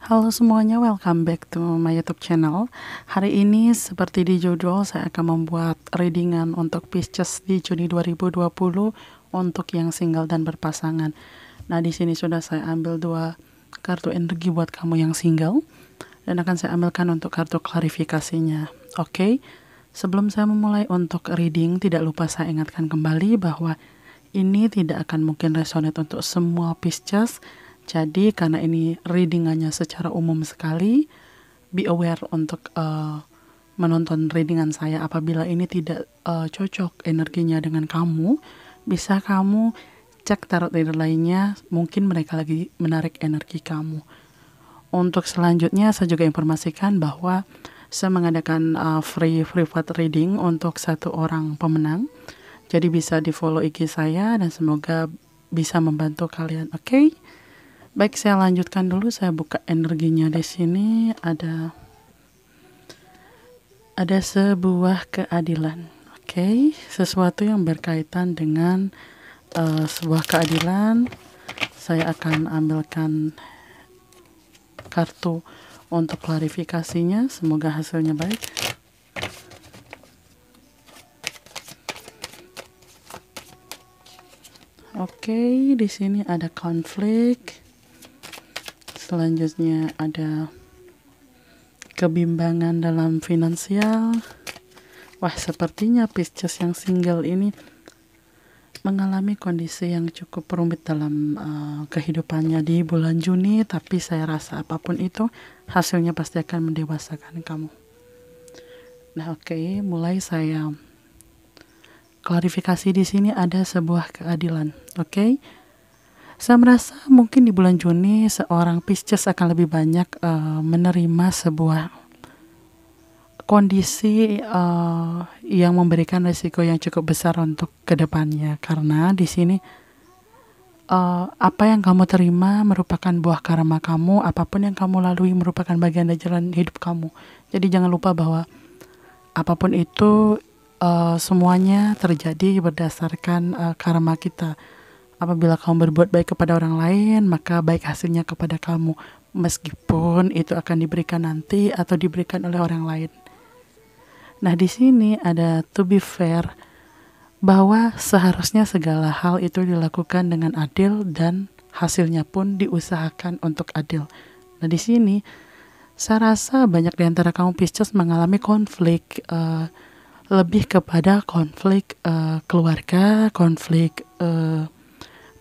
Halo semuanya, welcome back to my YouTube channel. Hari ini seperti di judul, saya akan membuat readingan untuk Pisces di Juni 2020 untuk yang single dan berpasangan. Nah, di sini sudah saya ambil dua kartu energi buat kamu yang single dan akan saya ambilkan untuk kartu klarifikasinya. Oke. Sebelum saya memulai untuk reading, tidak lupa saya ingatkan kembali bahwa ini tidak akan mungkin resonate untuk semua Pisces. Jadi karena ini readingannya secara umum sekali, be aware untuk menonton readingan saya. Apabila ini tidak cocok energinya dengan kamu, bisa kamu cek tarot reader lainnya, mungkin mereka lagi menarik energi kamu. Untuk selanjutnya saya juga informasikan bahwa saya mengadakan free private reading untuk satu orang pemenang. Jadi bisa di follow IG saya dan semoga bisa membantu kalian. Oke? Baik, saya lanjutkan dulu. Saya buka energinya di sini. Ada sebuah keadilan. Oke, sesuatu yang berkaitan dengan sebuah keadilan. Saya akan ambilkan kartu untuk klarifikasinya. Semoga hasilnya baik. Oke, di sini ada konflik. Selanjutnya ada kebimbangan dalam finansial. Wah, sepertinya Pisces yang single ini mengalami kondisi yang cukup rumit dalam kehidupannya di bulan Juni, tapi saya rasa apapun itu hasilnya pasti akan mendewasakan kamu. Nah, oke, mulai saya klarifikasi di sini. Ada sebuah keadilan. Oke. Saya merasa mungkin di bulan Juni seorang Pisces akan lebih banyak menerima sebuah kondisi yang memberikan risiko yang cukup besar untuk kedepannya, karena di sini apa yang kamu terima merupakan buah karma kamu. Apapun yang kamu lalui merupakan bagian dari jalan hidup kamu. Jadi jangan lupa bahwa apapun itu semuanya terjadi berdasarkan karma kita. Apabila kamu berbuat baik kepada orang lain, maka baik hasilnya kepada kamu, meskipun itu akan diberikan nanti atau diberikan oleh orang lain. Nah, di sini ada to be fair, bahwa seharusnya segala hal itu dilakukan dengan adil dan hasilnya pun diusahakan untuk adil. Nah, di sini saya rasa banyak di antara kamu Pisces mengalami konflik, lebih kepada konflik keluarga, konflik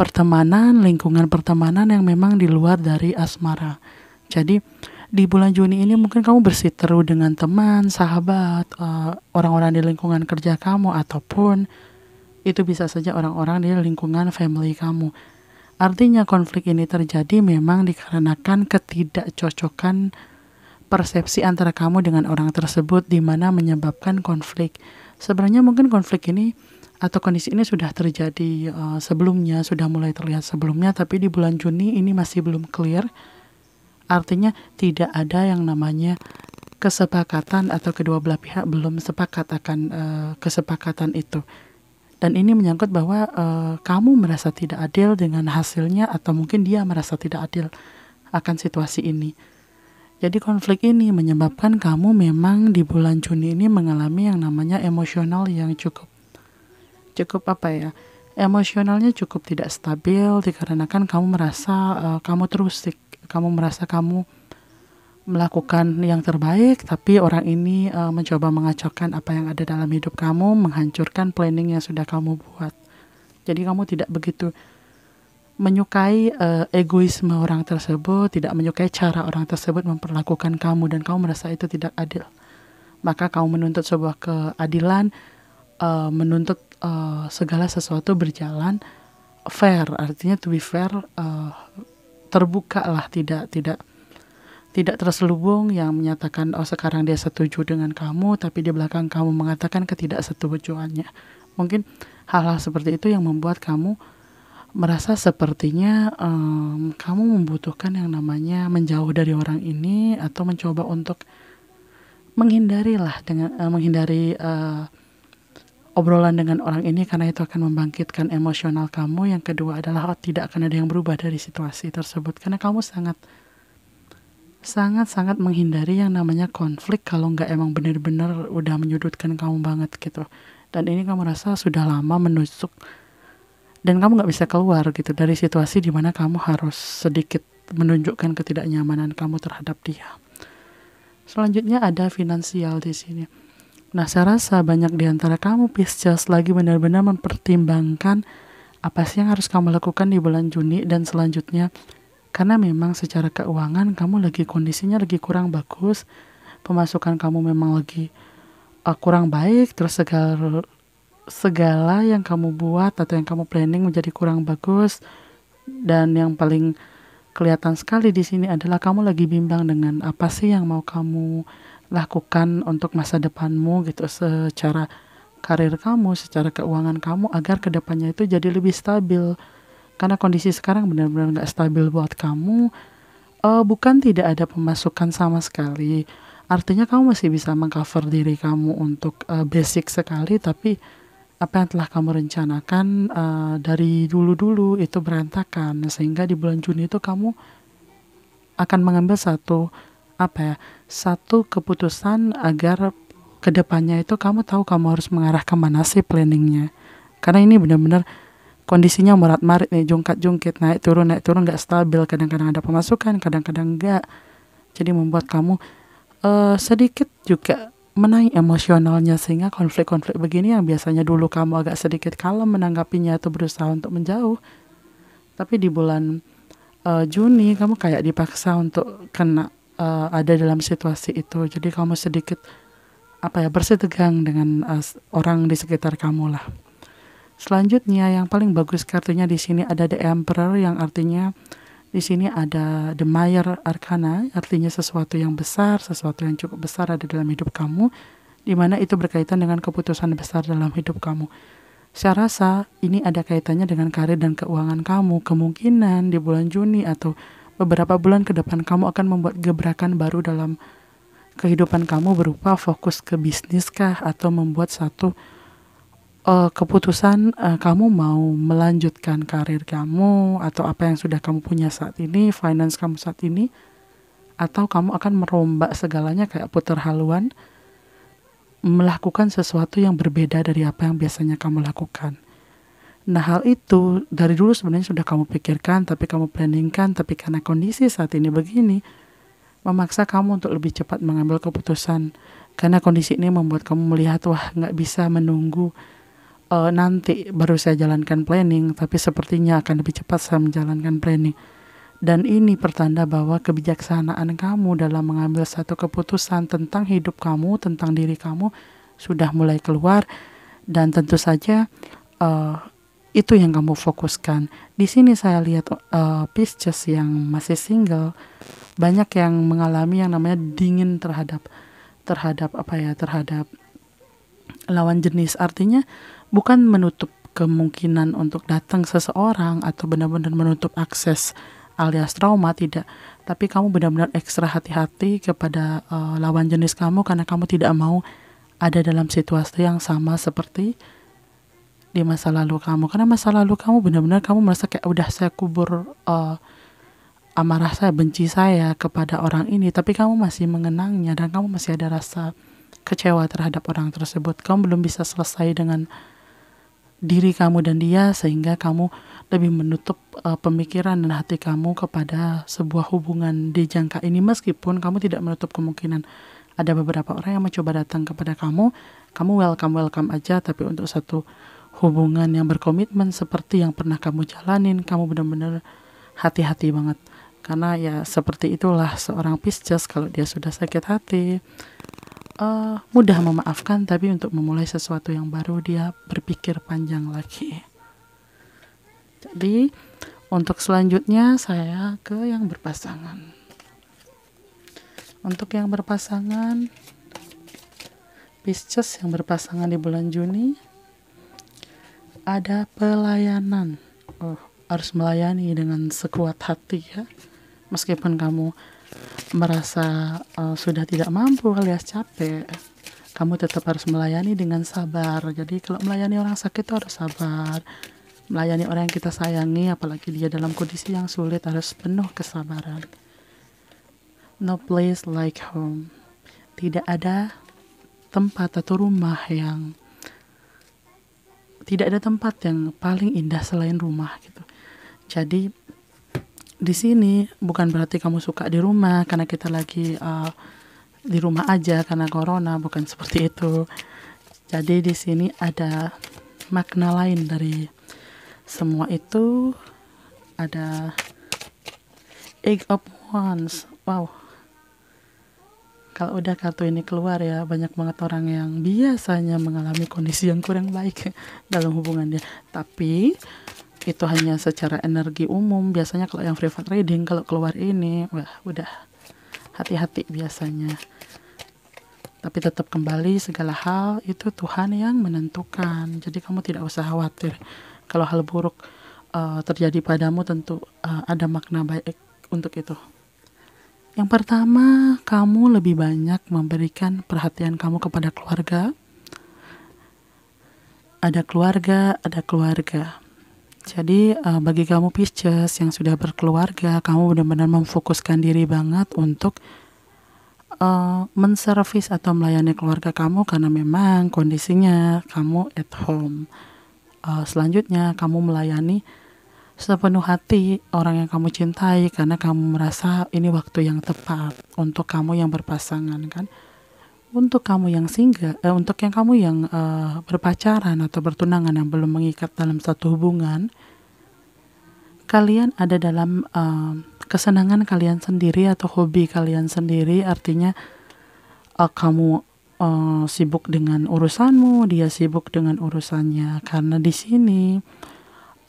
pertemanan, lingkungan pertemanan yang memang di luar dari asmara. Jadi di bulan Juni ini mungkin kamu berseteru dengan teman, sahabat, orang-orang di lingkungan kerja kamu, ataupun itu bisa saja orang-orang di lingkungan family kamu. Artinya konflik ini terjadi memang dikarenakan ketidakcocokan persepsi antara kamu dengan orang tersebut, di mana menyebabkan konflik. Sebenarnya mungkin konflik ini atau kondisi ini sudah terjadi sebelumnya, sudah mulai terlihat sebelumnya, tapi di bulan Juni ini masih belum clear. Artinya tidak ada yang namanya kesepakatan atau kedua belah pihak belum sepakat akan kesepakatan itu. Dan ini menyangkut bahwa kamu merasa tidak adil dengan hasilnya, atau mungkin dia merasa tidak adil akan situasi ini. Jadi konflik ini menyebabkan kamu memang di bulan Juni ini mengalami yang namanya emosional yang cukup emosionalnya cukup tidak stabil, dikarenakan kamu merasa kamu terusik, kamu merasa kamu melakukan yang terbaik, tapi orang ini mencoba mengacaukan apa yang ada dalam hidup kamu, menghancurkan planning yang sudah kamu buat. Jadi kamu tidak begitu menyukai egoisme orang tersebut, tidak menyukai cara orang tersebut memperlakukan kamu, dan kamu merasa itu tidak adil. Maka kamu menuntut sebuah keadilan, menuntut segala sesuatu berjalan fair. Artinya to be fair, terbuka lah, tidak terselubung yang menyatakan sekarang dia setuju dengan kamu, tapi di belakang kamu mengatakan ketidaksetujuannya. Mungkin hal-hal seperti itu yang membuat kamu merasa sepertinya kamu membutuhkan yang namanya menjauh dari orang ini, atau mencoba untuk menghindari obrolan dengan orang ini, karena itu akan membangkitkan emosional kamu. Yang kedua adalah tidak akan ada yang berubah dari situasi tersebut, karena kamu sangat sangat-sangat menghindari yang namanya konflik kalau nggak emang bener-bener udah menyudutkan kamu banget gitu. Dan ini kamu rasa sudah lama menusuk dan kamu nggak bisa keluar gitu dari situasi di mana kamu harus sedikit menunjukkan ketidaknyamanan kamu terhadap dia. Selanjutnya ada finansial di sini. Nah, saya rasa banyak di antara kamu Pisces lagi benar-benar mempertimbangkan apa sih yang harus kamu lakukan di bulan Juni dan selanjutnya. Karena memang secara keuangan kamu lagi kondisinya lagi kurang bagus, pemasukan kamu memang lagi kurang baik, terus segala yang kamu buat atau yang kamu planning menjadi kurang bagus. Dan yang paling kelihatan sekali di sini adalah kamu lagi bimbang dengan apa sih yang mau kamu lakukan untuk masa depanmu gitu, secara karir kamu, secara keuangan kamu agar kedepannya itu jadi lebih stabil. Karena kondisi sekarang benar-benar nggak stabil buat kamu. Bukan tidak ada pemasukan sama sekali. Artinya kamu masih bisa mengcover diri kamu untuk basic sekali, tapi apa yang telah kamu rencanakan dari dulu-dulu itu berantakan. Sehingga di bulan Juni itu kamu akan mengambil satu keputusan agar kedepannya itu kamu tahu kamu harus mengarah kemana sih planningnya. Karena ini benar-benar kondisinya morat-marit nih, jungkat-jungkit, naik turun nggak stabil, kadang-kadang ada pemasukan, kadang-kadang enggak. Jadi membuat kamu sedikit juga menaik emosionalnya, sehingga konflik-konflik begini yang biasanya dulu kamu agak sedikit kalem menanggapinya atau berusaha untuk menjauh, tapi di bulan Juni kamu kayak dipaksa untuk ada dalam situasi itu. Jadi kamu sedikit bersitegang dengan orang di sekitar kamu lah. Selanjutnya yang paling bagus kartunya di sini ada The Emperor, yang artinya di sini ada The Mayor Arcana, artinya sesuatu yang besar, sesuatu yang cukup besar ada dalam hidup kamu, di mana itu berkaitan dengan keputusan besar dalam hidup kamu. Saya rasa ini ada kaitannya dengan karir dan keuangan kamu. Kemungkinan di bulan Juni atau beberapa bulan ke depan kamu akan membuat gebrakan baru dalam kehidupan kamu, berupa fokus ke bisnis kah, atau membuat satu keputusan kamu mau melanjutkan karir kamu atau apa yang sudah kamu punya saat ini, finance kamu saat ini, atau kamu akan merombak segalanya kayak putar haluan, melakukan sesuatu yang berbeda dari apa yang biasanya kamu lakukan. Nah, hal itu dari dulu sebenarnya sudah kamu pikirkan, tapi kamu planningkan, tapi karena kondisi saat ini begini memaksa kamu untuk lebih cepat mengambil keputusan. Karena kondisi ini membuat kamu melihat, wah nggak bisa menunggu nanti baru saya jalankan planning, tapi sepertinya akan lebih cepat saya menjalankan planning. Dan ini pertanda bahwa kebijaksanaan kamu dalam mengambil satu keputusan tentang hidup kamu, tentang diri kamu sudah mulai keluar. Dan tentu saja itu yang kamu fokuskan. Di sini saya lihat Pisces yang masih single banyak yang mengalami yang namanya dingin terhadap lawan jenis. Artinya bukan menutup kemungkinan untuk datang seseorang atau benar-benar menutup akses alias trauma, tidak. Tapi kamu benar-benar ekstra hati-hati kepada lawan jenis kamu karena kamu tidak mau ada dalam situasi yang sama seperti di masa lalu kamu. Karena masa lalu kamu benar-benar kamu merasa kayak udah saya kubur amarah saya, benci saya kepada orang ini, tapi kamu masih mengenangnya dan kamu masih ada rasa kecewa terhadap orang tersebut. Kamu belum bisa selesai dengan diri kamu dan dia, sehingga kamu lebih menutup pemikiran dan hati kamu kepada sebuah hubungan di jangka ini, meskipun kamu tidak menutup kemungkinan ada beberapa orang yang mencoba datang kepada kamu welcome aja. Tapi untuk satu hubungan yang berkomitmen seperti yang pernah kamu jalanin, kamu benar-benar hati-hati banget. Karena ya seperti itulah seorang Pisces, kalau dia sudah sakit hati, mudah memaafkan, tapi untuk memulai sesuatu yang baru dia berpikir panjang lagi. Jadi untuk selanjutnya saya ke yang berpasangan. Untuk yang berpasangan Pisces yang berpasangan di bulan Juni, ada pelayanan. Harus melayani dengan sekuat hati ya. Meskipun kamu merasa sudah tidak mampu alias capek, kamu tetap harus melayani dengan sabar. Jadi kalau melayani orang sakit itu harus sabar. Melayani orang yang kita sayangi, apalagi dia dalam kondisi yang sulit, harus penuh kesabaran. No place like home. Tidak ada tempat atau rumah yang tidak ada tempat yang paling indah selain rumah gitu. Jadi di sini bukan berarti kamu suka di rumah karena kita lagi di rumah aja karena corona, bukan seperti itu. Jadi di sini ada makna lain dari semua itu. Ada Eight of Wands. Wow. Kalau udah kartu ini keluar ya, banyak banget orang yang biasanya mengalami kondisi yang kurang baik dalam hubungannya. Tapi itu hanya secara energi umum. Biasanya kalau yang private reading, kalau keluar ini, wah udah hati-hati biasanya. Tapi tetap kembali, segala hal itu Tuhan yang menentukan. Jadi kamu tidak usah khawatir. Kalau hal buruk terjadi padamu, tentu ada makna baik untuk itu. Yang pertama, kamu lebih banyak memberikan perhatian kamu kepada keluarga. Ada keluarga. Jadi bagi kamu Pisces yang sudah berkeluarga, kamu benar-benar memfokuskan diri banget untuk menservis atau melayani keluarga kamu karena memang kondisinya kamu at home. Selanjutnya kamu melayani sepenuh hati orang yang kamu cintai karena kamu merasa ini waktu yang tepat untuk kamu yang berpasangan kan. Untuk kamu yang single, untuk yang kamu yang berpacaran atau bertunangan yang belum mengikat dalam satu hubungan, kalian ada dalam kesenangan kalian sendiri atau hobi kalian sendiri. Artinya kamu sibuk dengan urusanmu, dia sibuk dengan urusannya. Karena di sini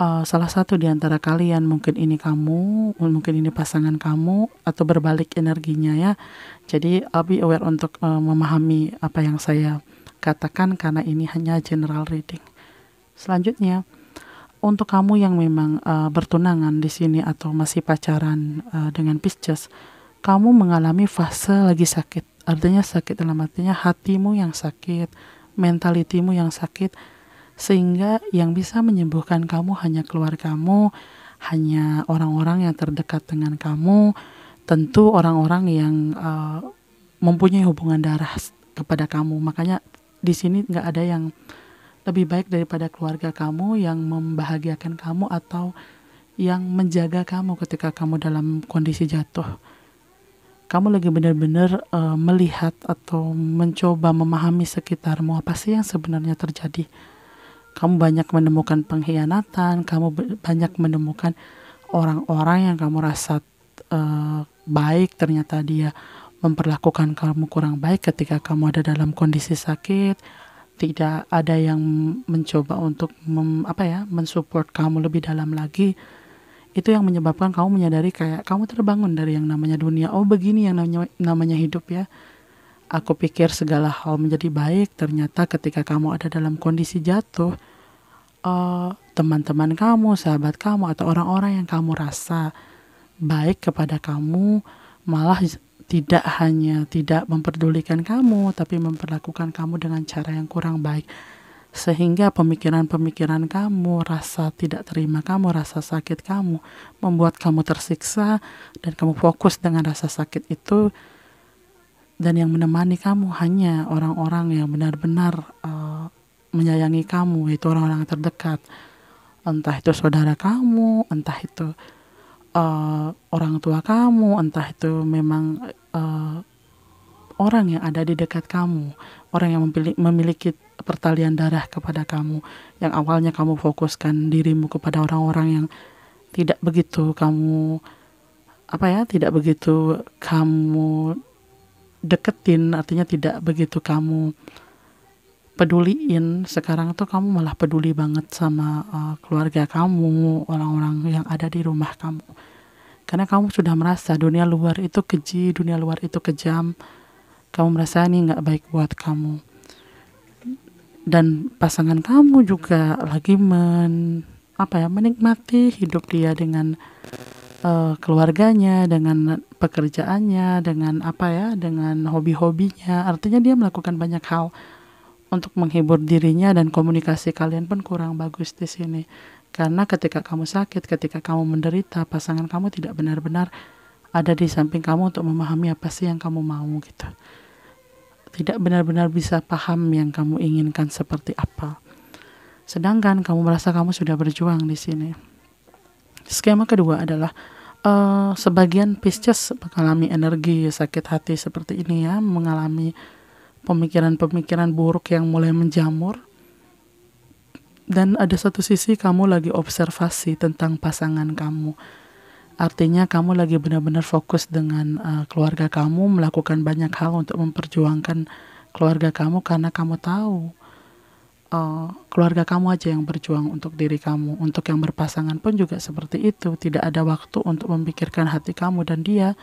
salah satu di antara kalian, mungkin ini kamu, mungkin ini pasangan kamu, atau berbalik energinya ya. Jadi be aware untuk memahami apa yang saya katakan karena ini hanya general reading. Selanjutnya, untuk kamu yang memang bertunangan di sini atau masih pacaran dengan Pisces, kamu mengalami fase lagi sakit. Artinya sakit dalam artinya hatimu yang sakit, mentalitimu yang sakit, sehingga yang bisa menyembuhkan kamu hanya keluargamu, hanya orang-orang yang terdekat dengan kamu, tentu orang-orang yang mempunyai hubungan darah kepada kamu. Makanya di sini nggak ada yang lebih baik daripada keluarga kamu yang membahagiakan kamu atau yang menjaga kamu ketika kamu dalam kondisi jatuh. Kamu lagi benar-benar melihat atau mencoba memahami sekitarmu, apa sih yang sebenarnya terjadi. Kamu banyak menemukan pengkhianatan, kamu banyak menemukan orang-orang yang kamu rasa baik, ternyata dia memperlakukan kamu kurang baik ketika kamu ada dalam kondisi sakit. Tidak ada yang mencoba untuk mensupport kamu lebih dalam lagi. Itu yang menyebabkan kamu menyadari kayak kamu terbangun dari yang namanya dunia. Oh, begini yang namanya hidup ya. Aku pikir segala hal menjadi baik, ternyata ketika kamu ada dalam kondisi jatuh, teman-teman kamu, sahabat kamu, atau orang-orang yang kamu rasa baik kepada kamu, malah tidak hanya tidak memperdulikan kamu, tapi memperlakukan kamu dengan cara yang kurang baik. Sehingga pemikiran-pemikiran kamu, rasa tidak terima kamu, rasa sakit kamu, membuat kamu tersiksa, dan kamu fokus dengan rasa sakit itu. Dan yang menemani kamu hanya orang-orang yang benar-benar menyayangi kamu, yaitu orang-orang terdekat. Entah itu saudara kamu, entah itu orang tua kamu, entah itu memang orang yang ada di dekat kamu, orang yang memiliki pertalian darah kepada kamu. Yang awalnya kamu fokuskan dirimu kepada orang-orang yang tidak begitu kamu deketin, artinya tidak begitu kamu peduliin. Sekarang tuh kamu malah peduli banget sama keluarga kamu, orang-orang yang ada di rumah kamu. Karena kamu sudah merasa dunia luar itu keji, dunia luar itu kejam. Kamu merasa ini gak baik buat kamu. Dan pasangan kamu juga lagi menikmati hidup dia dengan keluarganya, dengan pekerjaannya, dengan dengan hobi-hobinya. Artinya dia melakukan banyak hal untuk menghibur dirinya, dan komunikasi kalian pun kurang bagus di sini. Karena ketika kamu sakit, ketika kamu menderita, pasangan kamu tidak benar-benar ada di samping kamu untuk memahami apa sih yang kamu mau gitu. Tidak benar-benar bisa paham yang kamu inginkan seperti apa. Sedangkan kamu merasa kamu sudah berjuang di sini. Skema kedua adalah sebagian Pisces mengalami energi sakit hati seperti ini ya, mengalami pemikiran-pemikiran buruk yang mulai menjamur. Dan ada satu sisi kamu lagi observasi tentang pasangan kamu. Artinya kamu lagi benar-benar fokus dengan keluarga kamu, melakukan banyak hal untuk memperjuangkan keluarga kamu karena kamu tahu keluarga kamu aja yang berjuang untuk diri kamu. Untuk yang berpasangan pun juga seperti itu. Tidak ada waktu untuk memikirkan hati kamu dan dia,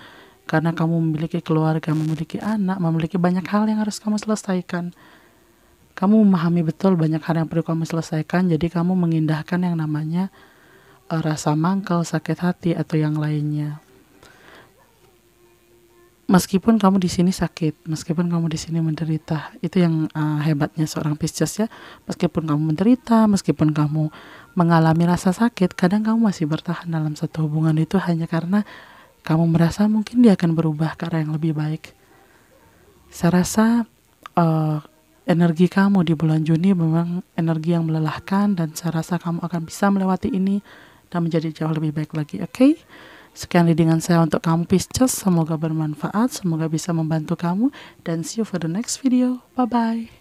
karena kamu memiliki keluarga, memiliki anak, memiliki banyak hal yang harus kamu selesaikan. Kamu memahami betul banyak hal yang perlu kamu selesaikan, jadi kamu mengindahkan yang namanya rasa mangkal, sakit hati, atau yang lainnya. Meskipun kamu di sini sakit, meskipun kamu di sini menderita, itu yang hebatnya seorang Pisces ya. Meskipun kamu menderita, meskipun kamu mengalami rasa sakit, kadang kamu masih bertahan dalam satu hubungan itu hanya karena kamu merasa mungkin dia akan berubah ke arah yang lebih baik. Saya rasa energi kamu di bulan Juni memang energi yang melelahkan, dan saya rasa kamu akan bisa melewati ini dan menjadi jauh lebih baik lagi. Oke? Sekian readingan saya untuk kamu Pisces, semoga bermanfaat, semoga bisa membantu kamu, dan see you for the next video. Bye bye.